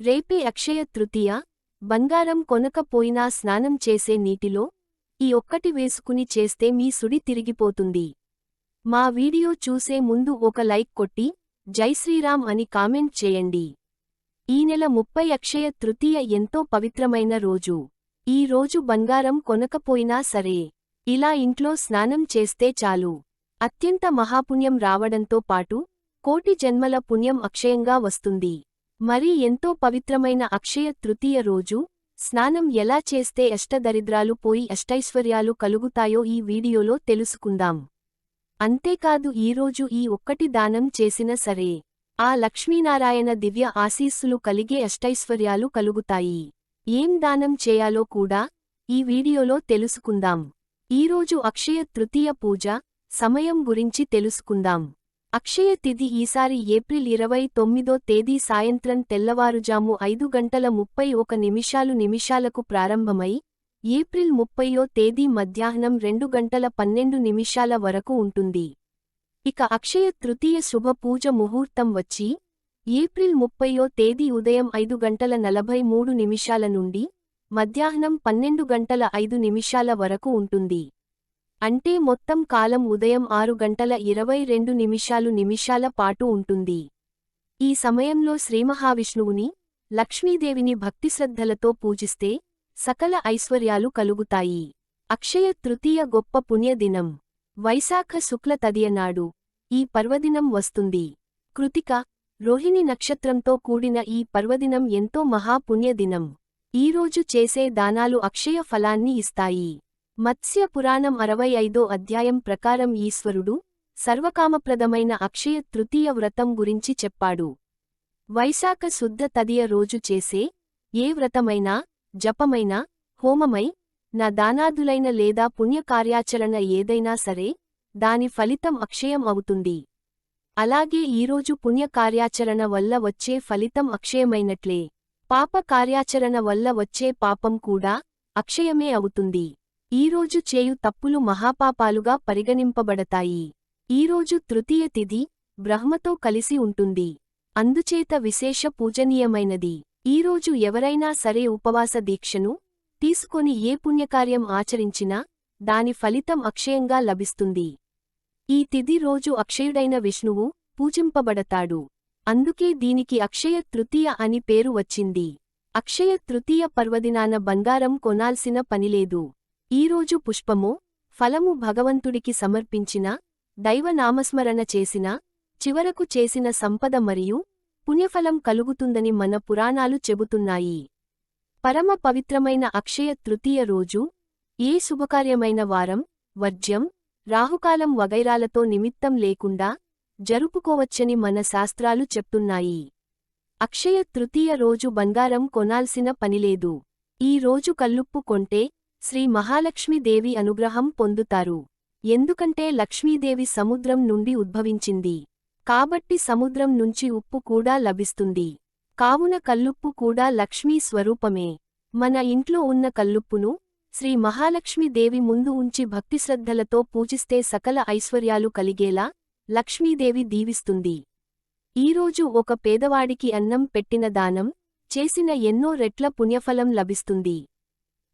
రేపే అక్షయ తృతీయ. బంగారం కొనకపోయినా స్నానం చేసే నీటిలో ఈ ఒక్కటి వేసుకుని చేస్తే మీ సుడి తిరిగిపోతుంది. మా వీడియో చూసే ముందు ఒక లైక్ కొట్టి జై శ్రీరామ్ అని కామెంట్ చేయండి. ఈ నెల 30 అక్షయ తృతీయ ఎంతో పవిత్రమైన రోజు. ఈ రోజు బంగారం కొనకపోయినా సరే ఇలా ఇంట్లో స్నానం చేస్తే చాలు అత్యంత మహాపుణ్యం రావడంతో పాటు కోటి జన్మల పుణ్యం అక్షయంగా వస్తుంది. మరి ఎంతో పవిత్రమైన అక్షయ తృతీయ రోజు స్నానం ఎలా చేస్తే అష్టదరిద్రాలు పోయి అష్టైశ్వర్యాలు కలుగుతాయో ఈ వీడియోలో తెలుసుకుందాం. అంతేకాదు ఈరోజు ఈ ఒక్కటి దానం చేసిన సరే ఆ లక్ష్మీనారాయణ దివ్య ఆశీస్సులు కలిగే అష్టైశ్వర్యాలు కలుగుతాయి. ఏం దానం చేయాలో కూడా ఈ వీడియోలో తెలుసుకుందాం. ఈరోజు అక్షయ తృతీయ పూజ సమయం గురించి తెలుసుకుందాం. అక్షయ తిథి ఈసారి ఏప్రిల్ 29వ తేదీ సాయంత్రం తెల్లవారుజాము 5:31 నిమిషాలకు ప్రారంభమై ఏప్రిల్ 30వ తేదీ మధ్యాహ్నం 2:12 వరకు ఉంటుంది. ఇక అక్షయ తృతీయ శుభ పూజ ముహూర్తం వచ్చి ఏప్రిల్ 30వ తేదీ ఉదయం 5:43 నుండి మధ్యాహ్నం 12:05 వరకు ఉంటుంది. అంటే మొత్తం కాలం ఉదయం 6:22 పాటు ఉంటుంది. ఈ సమయంలో శ్రీమహావిష్ణువుని లక్ష్మీదేవిని భక్తిశ్రద్ధలతో పూజిస్తే సకల ఐశ్వర్యాలు కలుగుతాయి. అక్షయ తృతీయ గొప్ప పుణ్యదినం. వైశాఖ శుక్ల తదియనాడు ఈ పర్వదినం వస్తుంది. కృతిక, రోహిణి నక్షత్రంతో కూడిన ఈ పర్వదినం ఎంతో మహాపుణ్యదినం. ఈరోజు చేసే దానాలు అక్షయ ఫలాన్ని ఇస్తాయి. మత్స్య పురాణం 65వ అధ్యాయం ప్రకారం ఈశ్వరుడు సర్వకామప్రదమైన అక్షయ తృతీయ వ్రతం గురించి చెప్పాడు. వైశాఖ శుద్ధ తదియ రోజు చేసే ఏ వ్రతమైనా, జపమైనా, హోమమై నా దానాదులైన లేదా పుణ్యకార్యాచరణ ఏదైనా సరే దాని ఫలితం అక్షయం అవుతుంది. అలాగే ఈరోజు పుణ్యకార్యాచరణ వల్ల వచ్చే ఫలితం అక్షయమైనట్లే పాప కార్యాచరణ వల్ల వచ్చే పాపం కూడా అక్షయమే అవుతుంది. ఈరోజు చేయు తప్పులు మహాపాపాలుగా పరిగణింపబడతాయి. ఈరోజు తృతీయ తిథి బ్రహ్మతో కలిసి ఉంటుంది. అందుచేత విశేష పూజనీయమైనది. ఈరోజు ఎవరైనా సరే ఉపవాస దీక్షను తీసుకొని ఏ పుణ్యకార్యం ఆచరించినా దాని ఫలితం అక్షయంగా లభిస్తుంది. ఈ తిథి రోజు అక్షయుడైన విష్ణువు పూజింపబడతాడు. అందుకే దీనికి అక్షయ తృతీయ అని పేరు వచ్చింది. అక్షయ తృతీయ పర్వదినాన బంగారం కొనాల్సిన పనిలేదు. ఈరోజు పుష్పమో, ఫలము భగవంతుడికి సమర్పించిన, దైవనామస్మరణ చేసిన, చివరకు చేసిన సంపద మరియు పుణ్యఫలం కలుగుతుందని మన పురాణాలు చెబుతున్నాయి. పరమ పవిత్రమైన అక్షయ తృతీయ రోజు ఏ శుభకార్యమైన వారం, వర్జ్యం, రాహుకాలం వగైరాలతో నిమిత్తం లేకుండా జరుపుకోవచ్చని మన శాస్త్రాలు చెప్తున్నాయి. అక్షయ తృతీయ రోజు బంగారం కొనాల్సిన పనిలేదు. ఈ రోజు కల్లుప్పు కొంటే శ్రీ మహాలక్ష్మీదేవి అనుగ్రహం పొందుతారు. ఎందుకంటే లక్ష్మీదేవి సముద్రం నుండి ఉద్భవించింది. కాబట్టి సముద్రం నుంచి ఉప్పు కూడా లభిస్తుంది. కావున కల్లుప్పు కూడా లక్ష్మీ స్వరూపమే. మన ఇంట్లో ఉన్న కల్లుప్పును శ్రీ మహాలక్ష్మీదేవి ముందు ఉంచి భక్తిశ్రద్ధలతో పూజిస్తే సకల ఐశ్వర్యాలు కలిగేలా లక్ష్మీదేవి దీవిస్తుంది. ఈరోజు ఒక పేదవాడికి అన్నం పెట్టిన దానం చేసిన ఎన్నో రెట్ల పుణ్యఫలం లభిస్తుంది.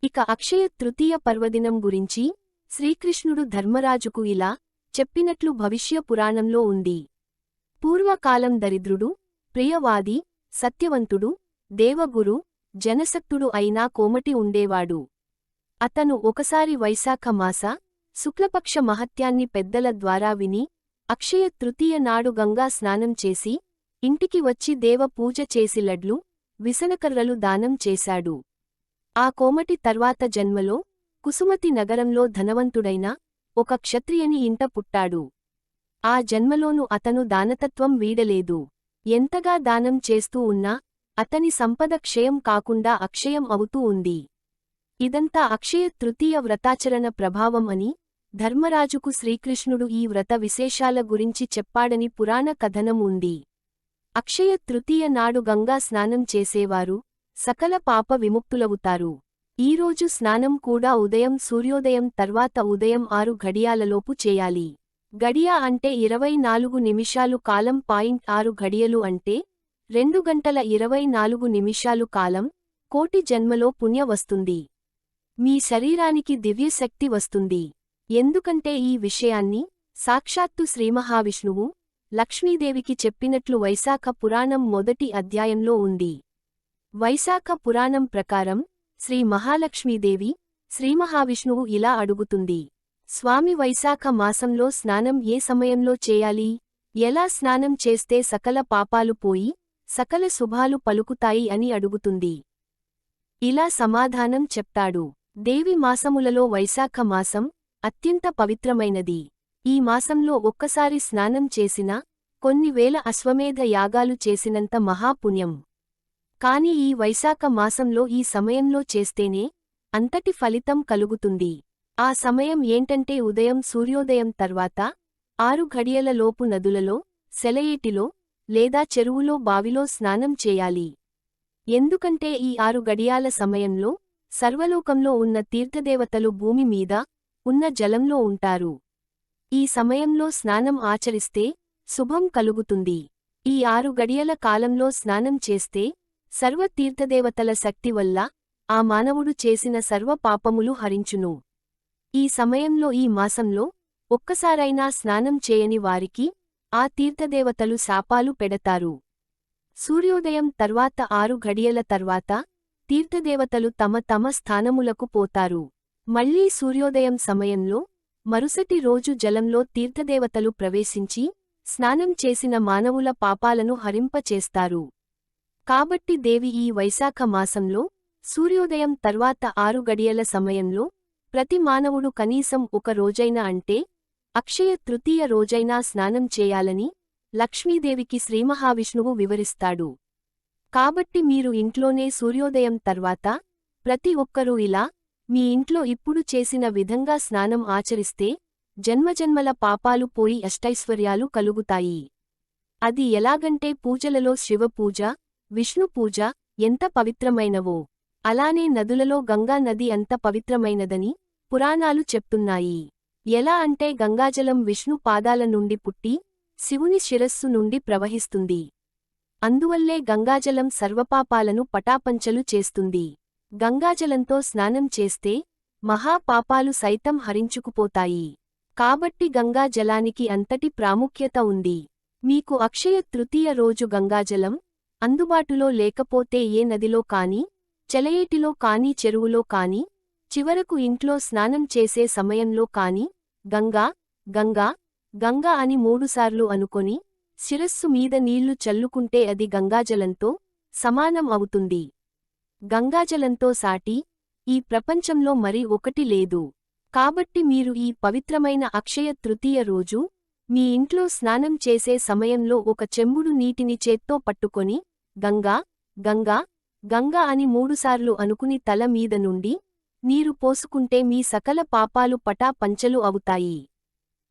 ఇక అక్షయ తృతీయ పర్వదినం గురించి శ్రీకృష్ణుడు ధర్మరాజుకు ఇలా చెప్పినట్లు భవిష్య పురాణంలో ఉంది. పూర్వకాలం దరిద్రుడు, ప్రియవాది, సత్యవంతుడు, దేవగురు, జనసక్తుడు అయినా కోమటి ఉండేవాడు. అతను ఒకసారి వైశాఖ మాస శుక్లపక్ష మహత్యాన్ని పెద్దల ద్వారా విని అక్షయ తృతీయ నాడు గంగా స్నానం చేసి ఇంటికి వచ్చి దేవ పూజ చేసి లడ్లు, విసనకర్రలు దానం చేశాడు. ఆ కోమటి తర్వాత జన్మలో కుసుమతి నగరంలో ధనవంతుడైన ఒక క్షత్రియని ఇంట పుట్టాడు. ఆ జన్మలోను అతను దానతత్వం వీడలేదు. ఎంతగా దానం చేస్తూ ఉన్నా అతని సంపద క్షయం కాకుండా అక్షయం అవుతూ ఉంది. ఇదంతా అక్షయ తృతీయ వ్రతాచరణ ప్రభావం అని ధర్మరాజుకు శ్రీకృష్ణుడు ఈ వ్రత విశేషాల గురించి చెప్పాడని పురాణ కథనం ఉంది. అక్షయ తృతీయ నాడు గంగా స్నానం చేసేవారు సకల పాప విముక్తులవుతారు. ఈరోజు స్నానం కూడా ఉదయం సూర్యోదయం తర్వాత ఉదయం 6 ఘడియాలలోపు చేయాలి. గడియ అంటే 24 నిమిషాలు కాలం. 6 ఘడియలు అంటే 2 గంటల 24 నిమిషాలు కాలం, కోటి జన్మలో పుణ్య వస్తుంది. మీ శరీరానికి దివ్యశక్తి వస్తుంది. ఎందుకంటే ఈ విషయాన్ని సాక్షాత్తు శ్రీమహావిష్ణువు లక్ష్మీదేవికి చెప్పినట్లు వైశాఖ పురాణం మొదటి అధ్యాయంలో ఉంది. వైశాఖ పురాణం ప్రకారం శ్రీ మహాలక్ష్మీదేవి శ్రీమహావిష్ణువు ఇలా అడుగుతుంది: స్వామి, వైశాఖ మాసంలో స్నానం ఏ సమయంలో చేయాలి? ఎలా స్నానం చేస్తే సకల పాపాలు పోయి సకల శుభాలు పలుకుతాయి అని అడుగుతుంది. ఇలా సమాధానం చెప్తాడు: దేవి మాసములలో వైశాఖ మాసం అత్యంత పవిత్రమైనది. ఈ మాసంలో ఒక్కసారి స్నానం చేసినా కొన్ని వేల అశ్వమేధ యాగాలు చేసినంత మహాపుణ్యం. కాని ఈ వైశాఖ మాసంలో ఈ సమయంలో చేస్తేనే అంతటి ఫలితం కలుగుతుంది. ఆ సమయం ఏంటంటే ఉదయం సూర్యోదయం తర్వాత 6 గడియల లోపు నదులలో, సెలయేటిలో లేదా చెరువులో, బావిలో స్నానం చేయాలి. ఎందుకంటే ఈ 6 గడియాల సమయంలో సర్వలోకంలో ఉన్న తీర్థదేవతలు భూమి మీద ఉన్న జలంలో ఉంటారు. ఈ సమయంలో స్నానం ఆచరిస్తే శుభం కలుగుతుంది. ఈ 6 గడియల కాలంలో స్నానం చేస్తే సర్వ తీర్థదేవతల శక్తి వల్ల ఆ మానవుడు చేసిన సర్వ పాపములు హరించును. ఈ సమయంలో ఈ మాసంలో ఒక్కసారైనా స్నానం చేయని వారికి ఆ తీర్థదేవతలు శాపాలు పెడతారు. సూర్యోదయం తర్వాత 6 గడియల తర్వాత తీర్థదేవతలు తమ తమ స్థానములకు పోతారు. మళ్లీ సూర్యోదయం సమయంలో మరుసటి రోజు జలంలో తీర్థదేవతలు ప్రవేశించి స్నానం చేసిన మానవుల పాపాలను హరింపచేస్తారు. కాబట్టి దేవి ఈ వైశాఖ మాసంలో సూర్యోదయం తర్వాత 6 గడియల సమయంలో ప్రతి మానవుడు కనీసం ఒక రోజైనా అంటే అక్షయ తృతీయ రోజైనా స్నానం చేయాలని లక్ష్మీదేవికి శ్రీమహావిష్ణువు వివరిస్తాడు. కాబట్టి మీరు ఇంట్లోనే సూర్యోదయం తర్వాత ప్రతి ఒక్కరూ ఇలా మీ ఇంట్లో ఇప్పుడు చేసిన విధంగా స్నానం ఆచరిస్తే జన్మజన్మల పాపాలు పోయి అష్టైశ్వర్యాలు కలుగుతాయి. అది ఎలాగంటే పూజలలో శివపూజ, విష్ణుపూజ ఎంత పవిత్రమైనవో అలానే నదులలో గంగా నది అంత పవిత్రమైనదని పురాణాలు చెప్తున్నాయి. ఎలా అంటే గంగాజలం విష్ణు పాదాల నుండి పుట్టి శివుని శిరస్సు నుండి ప్రవహిస్తుంది. అందువల్లే గంగాజలం సర్వపాపాలను పటాపంచలు చేస్తుంది. గంగాజలంతో స్నానం చేస్తే మహాపాపాలు సైతం హరించుకుపోతాయి. కాబట్టి గంగా జలానికి అంతటి ప్రాముఖ్యత ఉంది. మీకు అక్షయ తృతీయ రోజు గంగాజలం అందుబాటులో లేకపోతే ఏ నదిలో కాని, చెలయేటిలో కాని, చెరువులో కాని, చివరకు ఇంట్లో స్నానం చేసే సమయంలో కాని గంగా గంగా గంగా అని 3 సార్లు అనుకొని శిరస్సు మీద నీళ్లు చల్లుకుంటే అది గంగాజలంతో సమానం అవుతుంది. గంగాజలంతో సాటి ఈ ప్రపంచంలో మరి ఒకటి లేదు. కాబట్టి మీరు ఈ పవిత్రమైన అక్షయ తృతీయ రోజు మీ ఇంట్లో స్నానం చేసే సమయంలో ఒక చెంబుడు నీటిని చేత్తో పట్టుకొని గంగా గంగా గంగా అని 3 సార్లు అనుకుని తల మీద నుండి నీరు పోసుకుంటే మీ సకల పాపాలు పటాపంచలు అవుతాయి.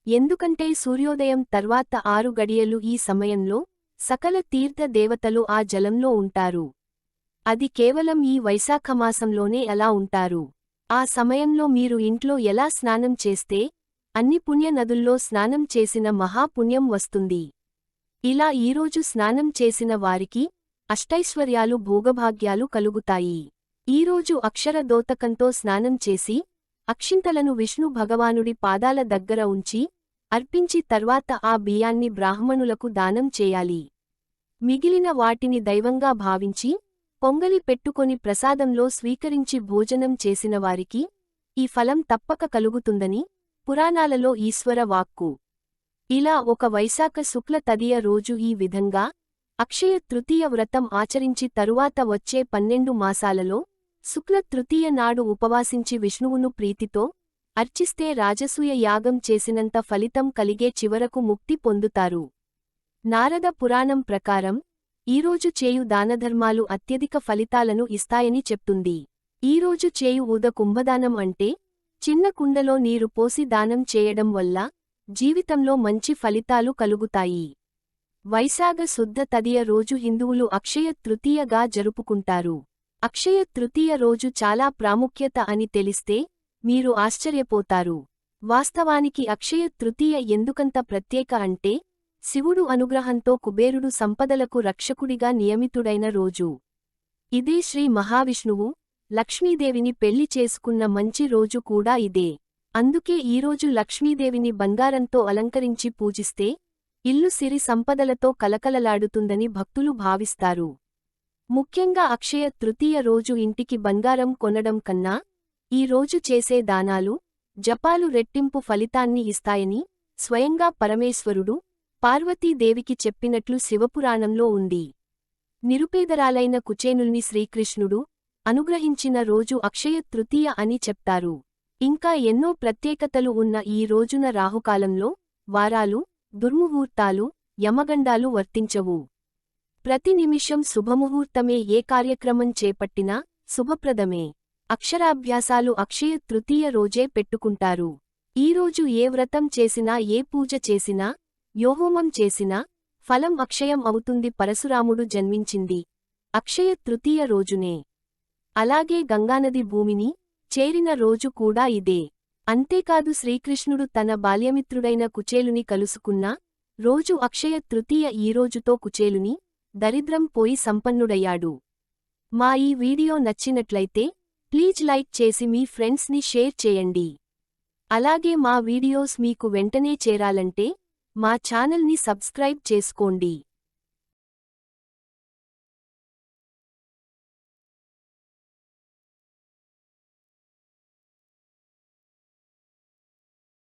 ఎందుకంటే సూర్యోదయం తర్వాత 6 గడియలు ఈ సమయంలో సకల తీర్థ దేవతలు ఆ జలంలో ఉంటారు. అది కేవలం ఈ వైశాఖమాసంలోనే అలా ఉంటారు. ఆ సమయంలో మీరు ఇంట్లో ఎలా స్నానం చేస్తే అన్ని పుణ్య నదుల్లో స్నానం చేసిన మహాపుణ్యం వస్తుంది. ఇలా ఈరోజు స్నానం చేసిన వారికి అష్టైశ్వర్యాలు భోగభాగ్యాలు కలుగుతాయి. ఈరోజు అక్షర దోతకంతో స్నానం చేసి అక్షింతలను విష్ణు భగవానుడి పాదాల దగ్గర ఉంచి అర్పించి తర్వాత ఆ బియ్యాన్ని బ్రాహ్మణులకు దానం చేయాలి. మిగిలిన వాటిని దైవంగా భావించి పొంగలి పెట్టుకొని ప్రసాదంలో స్వీకరించి భోజనం చేసినవారికి ఈ ఫలం తప్పక కలుగుతుందని పురాణాలలో ఈశ్వర వాక్కు. ఇలా ఒక వైశాఖ శుక్ల తదియ రోజు ఈ విధంగా అక్షయ తృతీయ వ్రతం ఆచరించి తరువాత వచ్చే 12 మాసాలలో శుక్ల తృతీయ నాడు ఉపవాసించి విష్ణువును ప్రీతితో అర్చిస్తే రాజసూయ యాగం చేసినంత ఫలితం కలిగే చివరకు ముక్తి పొందుతారు. నారద పురాణం ప్రకారం ఈరోజు చేయు దానధర్మాలు అత్యధిక ఫలితాలను ఇస్తాయని చెప్తుంది. ఈరోజు చేయు ఊద కుంభదానం అంటే చిన్న కుండలో నీరు పోసి దానం చేయడం వల్ల జీవితంలో మంచి ఫలితాలు కలుగుతాయి. వైశాఖ శుద్ధ తదియ రోజు హిందువులు అక్షయ తృతీయగా జరుపుకుంటారు. అక్షయ తృతీయ రోజు చాలా ప్రాముఖ్యత అని తెలిస్తే మీరు ఆశ్చర్యపోతారు. వాస్తవానికి అక్షయ తృతీయ ఎందుకంత ప్రత్యేక అంటే శివుడు అనుగ్రహంతో కుబేరుడు సంపదలకు రక్షకుడిగా నియమితుడైన రోజు. ఇదే శ్రీ మహావిష్ణువు, లక్ష్మీదేవిని పెళ్లి చేసుకున్న మంచి రోజు కూడా ఇదే. అందుకే ఈరోజు లక్ష్మీదేవిని బంగారంతో అలంకరించి పూజిస్తే ఇల్లు సిరి సంపదలతో కలకలలాడుతుందని భక్తులు భావిస్తారు. ముఖ్యంగా అక్షయ తృతీయ రోజు ఇంటికి బంగారం కొనడం కన్నా ఈ రోజు చేసే దానాలు, జపాలు రెట్టింపు ఫలితాన్ని ఇస్తాయని స్వయంగా పరమేశ్వరుడు, పార్వతీదేవికి చెప్పినట్లు శివపురాణంలో ఉంది. నిరుపేదరాలైన కుచేనుల్ని శ్రీకృష్ణుడు అనుగ్రహించిన రోజు అక్షయ తృతీయ అని చెప్తారు. ఇంకా ఎన్నో ప్రత్యేకతలు ఉన్న ఈ రోజున రాహుకాలంలో వారాలు, దుర్ముహూర్తాలు, యమగండాలు వర్తించవు. ప్రతి నిమిషం శుభముహూర్తమే. ఏ కార్యక్రమం చేపట్టినా శుభప్రదమే. అక్షరాభ్యాసాలు అక్షయ తృతీయ రోజే పెట్టుకుంటారు. ఈరోజు ఏ వ్రతం చేసినా, ఏ పూజ చేసినా, యోహోమం చేసినా ఫలం అక్షయం అవుతుంది. పరశురాముడు జన్మించింది అక్షయ తృతీయ రోజునే. అలాగే గంగానది భూమిని చేరిన రోజు కూడా ఇదే. అంతేకాదు శ్రీకృష్ణుడు తన బాల్యమిత్రుడైన కుచేలుని కలుసుకున్న రోజు అక్షయ తృతీయ. ఈ రోజుతో కుచేలుని దరిద్రం పోయి సంపన్నుడయ్యాడు. మా ఈ వీడియో నచ్చినట్లయితే ప్లీజ్ లైక్ చేసి మీ ఫ్రెండ్స్ని షేర్ చేయండి. అలాగే మా వీడియోస్ మీకు వెంటనే చేరాలంటే మా ఛానల్ని సబ్స్క్రైబ్ చేసుకోండి.